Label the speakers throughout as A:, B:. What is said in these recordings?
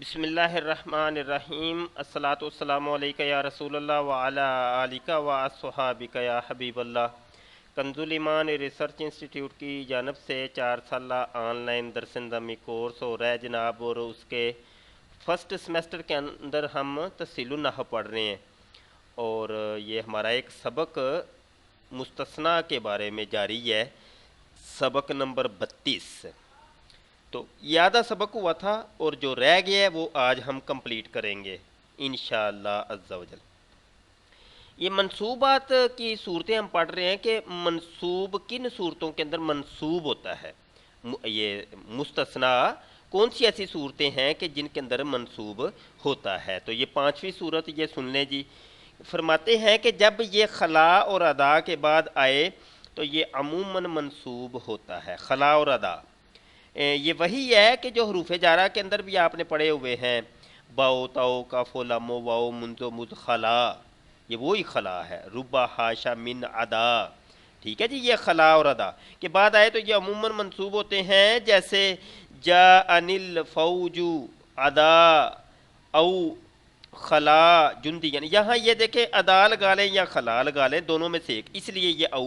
A: بسم اللہ الرحمن الرحیم الصلاۃ والسلام علیکہ یا رسول اللہ وعلی آلکہ و اصحابکہ یا حبیب اللہ۔ کنز ایمان ریسرچ انسٹیٹیوٹ کی جانب سے 4 سالہ آن لائن درس نظامی کورس ہو رہا ہے جناب، اور اس کے فرسٹ سیمسٹر کے اندر ہم تفصیل النحو پڑھ رہے ہیں، اور یہ ہمارا ایک سبق مستثنیٰ کے بارے میں جاری ہے، سبق نمبر 32۔ تو یہ آدھا سبق ہوا تھا اور جو رہ گیا ہے وہ آج ہم کمپلیٹ کریں گے انشاءاللہ عز و جل۔ یہ منصوبات کی صورتیں ہم پڑھ رہے ہیں کہ منصوب کن صورتوں کے اندر منصوب ہوتا ہے، یہ مستثنیٰ کون سی ایسی صورتیں ہیں کہ جن کے اندر منصوب ہوتا ہے۔ تو یہ 5ویں صورت یہ سن لیں جی۔ فرماتے ہیں کہ جب یہ خلا اور ادا کے بعد آئے تو یہ عموماً منصوب ہوتا ہے۔ خلا اور ادا یہ وہی ہے کہ جو حروف جارہ کے اندر بھی آپ نے پڑھے ہوئے ہیں، باؤ تاؤ کاف و لام و واؤ منذ و مذ خلا، یہ وہی خلا ہے۔ ربا حاشا من ادا، ٹھیک ہے جی۔ یہ خلا اور ادا کے بعد آئے تو یہ عموماً منصوب ہوتے ہیں، جیسے جا انل فوجو ادا او خلا جندی، یعنی یہاں یہ دیکھیں ادا لگا لیں یا خلا لگا لیں، دونوں میں سے ایک، اس لیے یہ او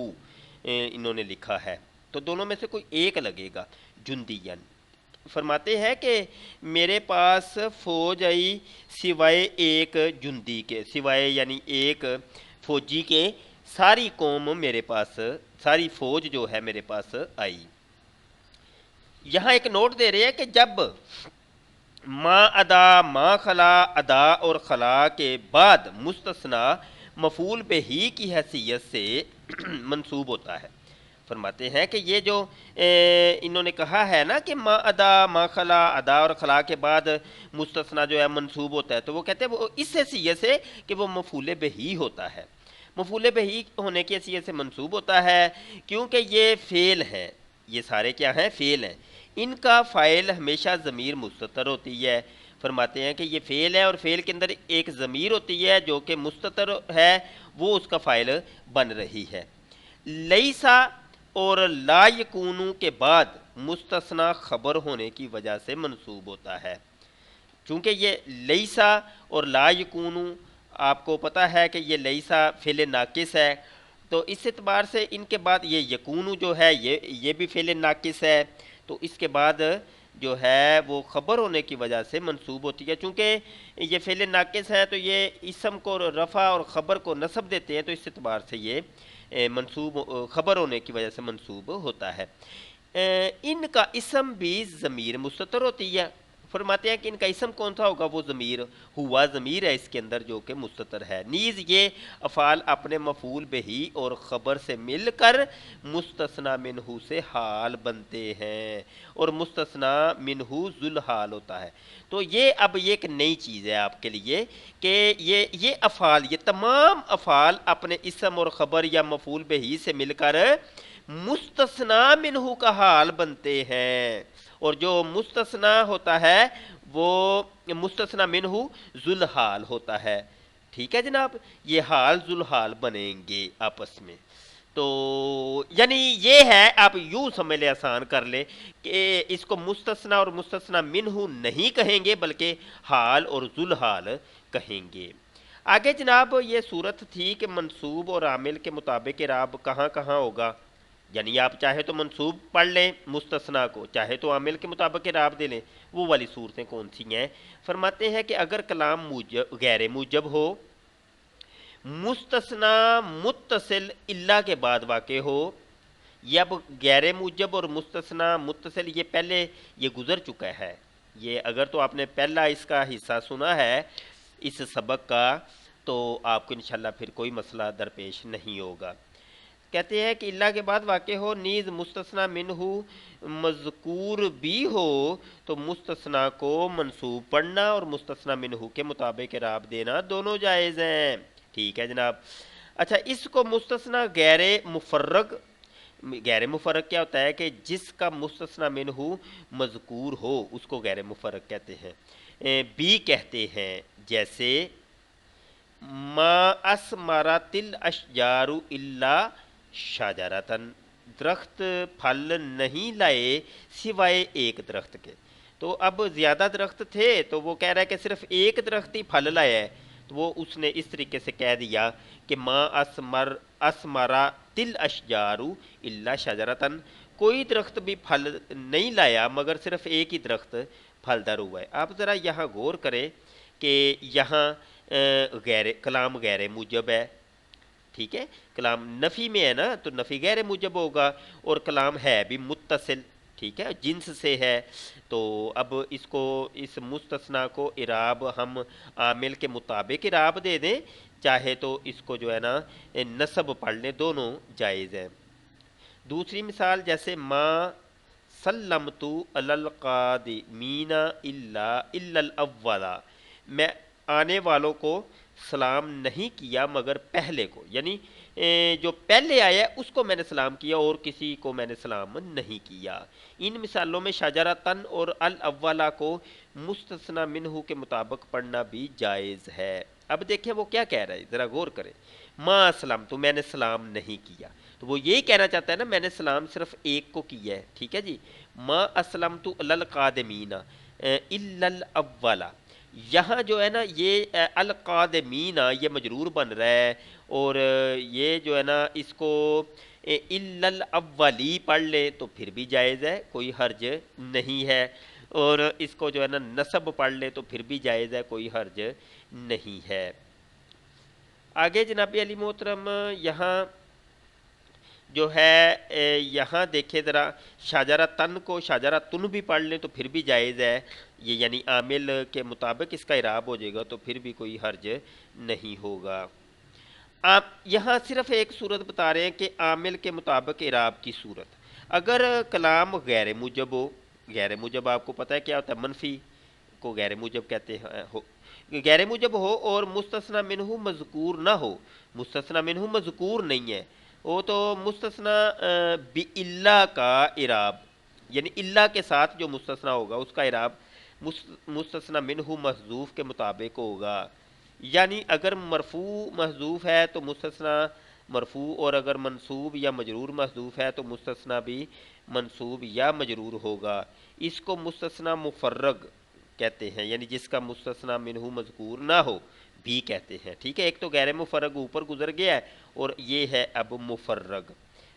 A: انہوں نے لکھا ہے، تو دونوں میں سے کوئی ایک لگے گا۔ جندین فرماتے ہیں کہ میرے پاس فوج آئی سوائے ایک جندی کے، سوائے یعنی ایک فوجی کے، ساری قوم میرے پاس، ساری فوج جو ہے میرے پاس آئی۔ یہاں ایک نوٹ دے رہے ہیں کہ جب ما ادا ما خلا، ادا اور خلا کے بعد مستثنیٰ مفعول بہ کی حیثیت سے منصوب ہوتا ہے۔ فرماتے ہیں کہ یہ جو انہوں نے کہا ہے نا کہ ما ادا ما خلا، ادا اور خلا کے بعد مستثنیٰ جو ہے منصوب ہوتا ہے، تو وہ کہتے ہیں وہ اس حیثیت سے کہ وہ مفعول بہ ہوتا ہے، مفعول بہ ہونے کی حیثیت سے منصوب ہوتا ہے، کیونکہ یہ فعل ہیں، یہ سارے کیا ہیں؟ فعل ہیں، ان کا فاعل ہمیشہ ضمیر مستتر ہوتی ہے۔ فرماتے ہیں کہ یہ فعل ہے اور فعل کے اندر ایک ضمیر ہوتی ہے جو کہ مستتر ہے، وہ اس کا فاعل بن رہی ہے۔ لیسا اور لا یکونو کے بعد مستثنیٰ خبر ہونے کی وجہ سے منصوب ہوتا ہے، چونکہ یہ لیسا اور لا یکونو آپ کو پتہ ہے کہ یہ لیسا فعل ناقص ہے، تو اس اعتبار سے ان کے بعد یہ یکونو جو ہے یہ بھی فعل ناقص ہے، تو اس کے بعد جو ہے وہ خبر ہونے کی وجہ سے منصوب ہوتی ہے۔ چونکہ یہ فعل ناقص ہے تو یہ اسم کو رفع اور خبر کو نصب دیتے ہیں، تو اس اعتبار سے یہ منصوب خبر ہونے کی وجہ سے منصوب ہوتا ہے۔ ان کا اسم بھی ضمیر مستتر ہوتی ہے۔ فرماتے ہیں کہ ان کا اسم کون سا ہوگا؟ وہ ضمیر ہوا ضمیر ہے اس کے اندر جو کہ مستتر ہے۔ نیز یہ افعال اپنے مفعول بہ اور خبر سے مل کر مستثنیٰ منہ سے حال بنتے ہیں، اور مستثنیٰ منہ ذل حال ہوتا ہے۔ تو یہ اب یہ ایک نئی چیز ہے آپ کے لیے کہ یہ افعال، یہ تمام افعال اپنے اسم اور خبر یا مفعول بہ سے مل کر مستثنیٰ منہ کا حال بنتے ہیں، اور جو مستثنیٰ ہوتا ہے وہ مستثنیٰ منہ ذل حال ہوتا ہے، ٹھیک ہے جناب۔ یہ حال ذل حال بنیں گے آپس میں، تو یعنی یہ ہے، آپ یوں سمجھ لیں، آسان کر لیں کہ اس کو مستثنیٰ اور مستثنیٰ منہ نہیں کہیں گے بلکہ حال اور ذل حال کہیں گے۔ آگے جناب یہ صورت تھی کہ منصوب اور عامل کے مطابق اعراب کہاں کہاں ہوگا، یعنی آپ چاہے تو منصوب پڑھ لیں مستثنیٰ کو، چاہے تو عامل کے مطابق اعراب دے لیں، وہ والی صورتیں کون سی ہیں؟ فرماتے ہیں کہ اگر کلام غیر موجب ہو، مستثنیٰ متصل الا کے بعد واقع ہو، یا اب غیر موجب اور مستثنیٰ متصل یہ پہلے یہ گزر چکا ہے، یہ اگر تو آپ نے پہلا اس کا حصہ سنا ہے اس سبق کا تو آپ کو انشاءاللہ پھر کوئی مسئلہ درپیش نہیں ہوگا۔ کہتے ہیں کہ اللہ کے بعد واقع ہو، نیز مستثنیٰ منہ مذکور بھی ہو، تو مستثنیٰ کو منصوب پڑھنا اور مستثنیٰ منہ کے مطابق اعراب دینا دونوں جائز ہیں، ٹھیک ہے جناب۔ اچھا، اس کو مستثنیٰ غیر مفرغ، غیر مفرغ کیا ہوتا ہے کہ جس کا مستثنیٰ منہ مذکور ہو اس کو غیر مفرغ کہتے ہیں، بھی کہتے ہیں، جیسے ما اسمرت الاشجار الا شجرۃ، درخت پھل نہیں لائے سوائے ایک درخت کے۔ تو اب زیادہ درخت تھے تو وہ کہہ رہا ہے کہ صرف ایک درخت ہی پھل لایا ہے، تو وہ اس نے اس طریقے سے کہہ دیا کہ ما اسمرا تل اشجارو الا شجرتن، کوئی درخت بھی پھل نہیں لایا مگر صرف ایک ہی درخت پھلدار ہوا ہے۔ آپ ذرا یہاں غور کریں کہ یہاں غیر کلام غیر موجب ہے، ٹھیک ہے، کلام نفی میں ہے نا تو نفی غیر موجب ہوگا، اور کلام ہے بھی متصل، ٹھیک ہے، جنس سے ہے۔ تو اب اس کو اس مستثنا کو اعراب ہم عامل کے مطابق اعراب دے دیں، چاہے تو اس کو جو ہے نا نصب پڑھ لیں، دونوں جائز ہیں۔ دوسری مثال جیسے ما سلمتو علی القادمین الا الاولا، میں آنے والوں کو سلام نہیں کیا مگر پہلے کو، یعنی جو پہلے آیا اس کو میں نے سلام کیا اور کسی کو میں نے سلام نہیں کیا۔ ان مثالوں میں شجرتن اور الاولا کو مستثنی منہ کے مطابق پڑھنا بھی جائز ہے۔ اب دیکھیں وہ کیا کہہ رہا ہے، ذرا غور کریں۔ ما اسلم تو میں نے سلام نہیں کیا، تو وہ یہی کہنا چاہتا ہے نا میں نے سلام صرف ایک کو کیا ہے، ٹھیک ہے جی۔ ما اسلمت علی القادمین الا الاولا، یہاں جو ہے نا یہ القادمین یہ مجرور بن رہا ہے، اور یہ جو ہے نا اس کو الا الاولی پڑھ لے تو پھر بھی جائز ہے، کوئی حرج نہیں ہے، اور اس کو جو ہے نا نصب پڑھ لے تو پھر بھی جائز ہے، کوئی حرج نہیں ہے۔ آگے جناب علی محترم یہاں جو ہے یہاں دیکھیں ذرا، شاجرہ تن کو شاجرہ تن بھی پڑھ لیں تو پھر بھی جائز ہے، یہ یعنی عامل کے مطابق اس کا اعراب ہو جائے گا تو پھر بھی کوئی حرج نہیں ہوگا۔ آپ یہاں صرف ایک صورت بتا رہے ہیں کہ عامل کے مطابق اعراب کی صورت، اگر کلام غیر موجب ہو، غیر موجب آپ کو پتہ ہے کیا ہوتا ہے، منفی کو غیر موجب کہتے ہیں، غیر موجب ہو اور مستثنی منہ مذکور نہ ہو، مستثنی منہ مذکور نہیں ہے، وہ تو مستثنی بِإِلَّا کا اعراب، یعنی اللہ کے ساتھ جو مستثنی ہوگا اس کا اعراب مستثنی منہ محذوف کے مطابق ہوگا، یعنی اگر مرفوع محذوف ہے تو مستثنی مرفوع، اور اگر منصوب یا مجرور محذوف ہے تو مستثنی بھی منصوب یا مجرور ہوگا۔ اس کو مستثنی مفرغ کہتے ہیں، یعنی جس کا مستثنی منہ مذکور نہ ہو بھی کہتے ہیں، ٹھیک ہے۔ ایک تو غیر مفرغ اوپر گزر گیا ہے، اور یہ ہے اب مفرغ،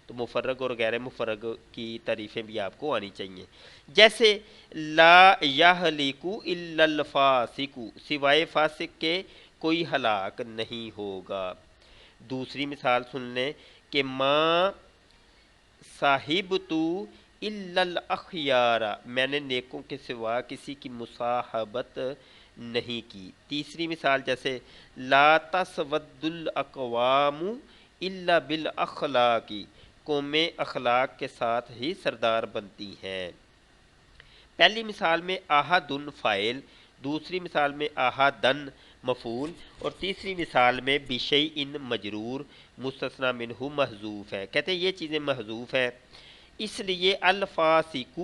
A: تو مفرغ اور غیر مفرغ کی تعریفیں بھی آپ کو آنی چاہیے۔ جیسے لا یہلک الا الفاسق، سوائے فاسق کے کوئی ہلاک نہیں ہوگا۔ دوسری مثال سن لیں کہ ما صاحبتو الا الاخیار، میں نے نیکوں کے سوا کسی کی مصاحبت نہیں کی۔ تیسری مثال جیسے لا تسود الاقوام الا بالاخلاق، قومیں اخلاق کے ساتھ ہی سردار بنتی ہیں۔ پہلی مثال میں احدن فاعل، دوسری مثال میں احدن مفعول، اور تیسری مثال میں بشیء مجرور مستثنی منہ محذوف ہے۔ کہتے ہیں یہ چیزیں محذوف ہیں، اس لیے الفاسق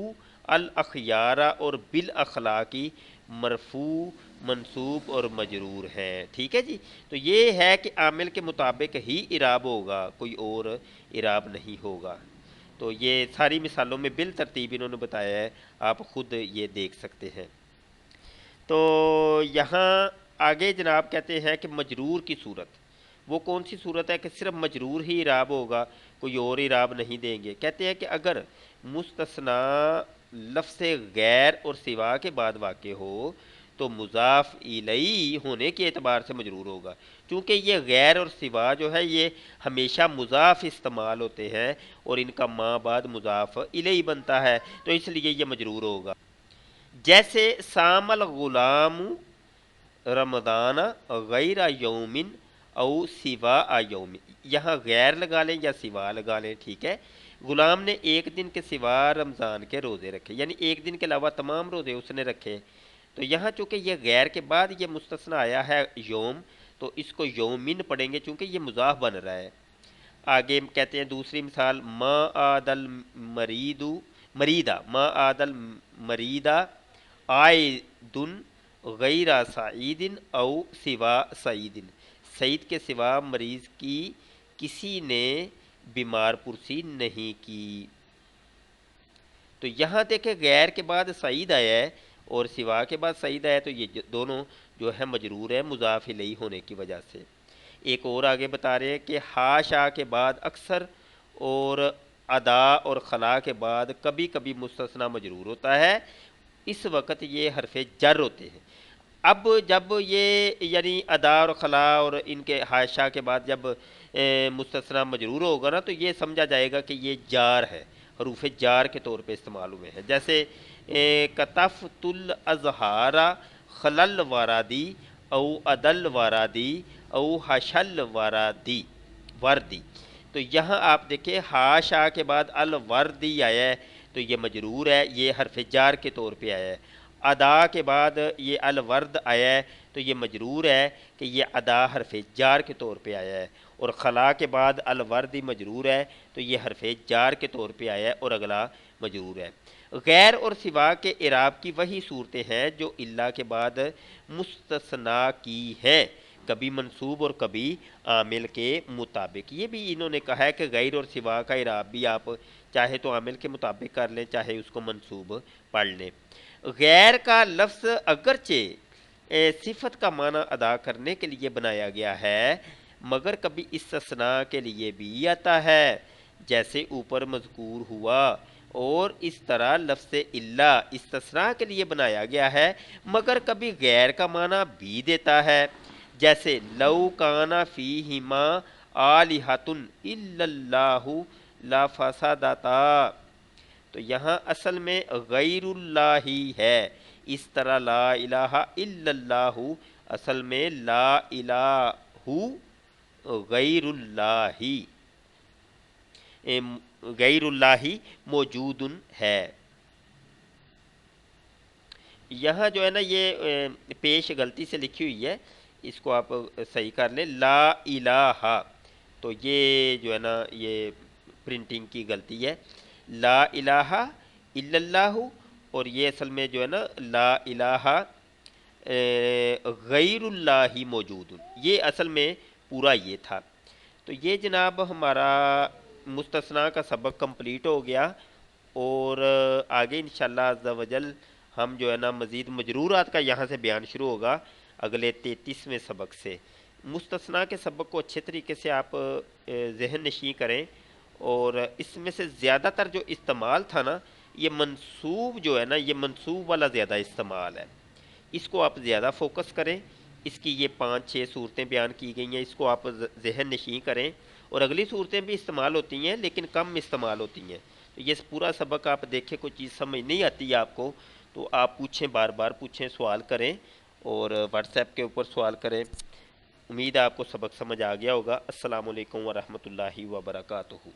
A: الاخیار اور بالاخلاقی مرفوع منصوب اور مجرور ہیں، ٹھیک ہے جی۔ تو یہ ہے کہ عامل کے مطابق ہی اعراب ہوگا، کوئی اور اعراب نہیں ہوگا۔ تو یہ ساری مثالوں میں بالترتیب انہوں نے بتایا ہے، آپ خود یہ دیکھ سکتے ہیں۔ تو یہاں آگے جناب کہتے ہیں کہ مجرور کی صورت، وہ کون سی صورت ہے کہ صرف مجرور ہی اعراب ہوگا، کوئی اور اعراب نہیں دیں گے۔ کہتے ہیں کہ اگر مستثنا لفظ غیر اور سوا کے بعد واقع ہو تو مضاف الیہ ہونے کے اعتبار سے مجرور ہوگا، چونکہ یہ غیر اور سوا جو ہے یہ ہمیشہ مضاف استعمال ہوتے ہیں اور ان کا ما بعد مضاف الیہ بنتا ہے، تو اس لیے یہ مجرور ہوگا۔ جیسے سام الغلام رمضان غیر یوم او سوا یوم، یہاں غیر لگا لیں یا سوا لگا لیں، ٹھیک ہے۔ غلام نے ایک دن کے سوا رمضان کے روزے رکھے، یعنی ایک دن کے علاوہ تمام روزے اس نے رکھے، تو یہاں چونکہ یہ غیر کے بعد یہ مستثنی آیا ہے یوم، تو اس کو یومن پڑھیں گے چونکہ یہ مضاف بن رہا ہے۔ آگے کہتے ہیں دوسری مثال ما عاد المریدا، ما عاد المریدا عائد غیر سعید او سوا سعید، سعید کے سوا مریض کی کسی نے بیمار پرسی نہیں کی۔ تو یہاں دیکھیں غیر کے بعد سعید آیا ہے اور سوا کے بعد سعید آیا، تو یہ دونوں جو ہے مجرور ہے مضاف الیہ ہونے کی وجہ سے۔ ایک اور آگے بتا رہے ہیں کہ حاشا کے بعد اکثر اور ادا اور خلا کے بعد کبھی کبھی مستثنی مجرور ہوتا ہے، اس وقت یہ حرف جر ہوتے ہیں۔ اب جب یہ یعنی ادا اور خلا اور ان کے حاشا کے بعد جب مستثنی مجرور ہوگا نا، تو یہ سمجھا جائے گا کہ یہ جار ہے، حروف جار کے طور پہ استعمال ہوئے ہیں، جیسے کتفت الازہار خلل وارادی او عدل وارادی او حشل وردی۔ تو یہاں آپ دیکھیں حاشا کے بعد الوردی آیا ہے تو یہ مجرور ہے، یہ حرف جار کے طور پہ آیا ہے۔ ادا کے بعد یہ الورد آیا ہے تو یہ مجرور ہے کہ یہ ادا حرف جار کے طور پہ آیا ہے، اور خلا کے بعد الوردی مجرور ہے تو یہ حرف جار کے طور پہ آیا ہے اور اگلا مجرور ہے۔ غیر اور سوا کے اعراب کی وہی صورتیں ہیں جو الا کے بعد مستثنا کی ہیں، کبھی منصوب اور کبھی عامل کے مطابق۔ یہ بھی انہوں نے کہا ہے کہ غیر اور سوا کا اعراب بھی آپ چاہے تو عامل کے مطابق کر لیں، چاہے اس کو منصوب پڑھ لیں۔ غیر کا لفظ اگرچہ صفت کا معنی ادا کرنے کے لیے بنایا گیا ہے، مگر کبھی استثناء کے لیے بھی آتا ہے، جیسے اوپر مذکور ہوا، اور اس طرح لفظ الا استثناء کے لیے بنایا گیا ہے مگر کبھی غیر کا معنی بھی دیتا ہے، جیسے لو کان فیہما آلہۃ الا اللہ لفسدتا، تو یہاں اصل میں غیر اللہ ہی ہے، اس طرح لا الہ الا اللہ اصل میں لا الہ غیر اللہ غیر اللہ موجود ہے۔ یہاں جو ہے نا یہ پیش غلطی سے لکھی ہوئی ہے، اس کو آپ صحیح کر لیں، لا الہ، تو یہ جو ہے نا یہ پرنٹنگ کی غلطی ہے، لا الہ الا اللہ، اور یہ اصل میں جو ہے نا لا الہ غیر اللہ موجود، یہ اصل میں پورا یہ تھا۔ تو یہ جناب ہمارا مستثنیٰ کا سبق کمپلیٹ ہو گیا، اور آگے انشاءاللہ عز و جل ہم جو ہے نا مزید مجرورات کا یہاں سے بیان شروع ہوگا اگلے 33ویں سبق سے۔ مستثنیٰ کے سبق کو اچھے طریقے سے آپ ذہن نشین کریں، اور اس میں سے زیادہ تر جو استعمال تھا نا، یہ منصوب جو ہے نا، یہ منصوب والا زیادہ استعمال ہے، اس کو آپ زیادہ فوکس کریں۔ اس کی یہ 5-6 صورتیں بیان کی گئی ہیں، اس کو آپ ذہن نشین کریں، اور اگلی صورتیں بھی استعمال ہوتی ہیں لیکن کم استعمال ہوتی ہیں۔ تو یہ پورا سبق آپ دیکھیں، کوئی چیز سمجھ نہیں آتی ہے آپ کو تو آپ پوچھیں، بار بار پوچھیں، سوال کریں، اور واٹس ایپ کے اوپر سوال کریں۔ امید ہے آپ کو سبق سمجھ آ گیا ہوگا۔ السلام علیکم ورحمۃ اللہ وبرکاتہ۔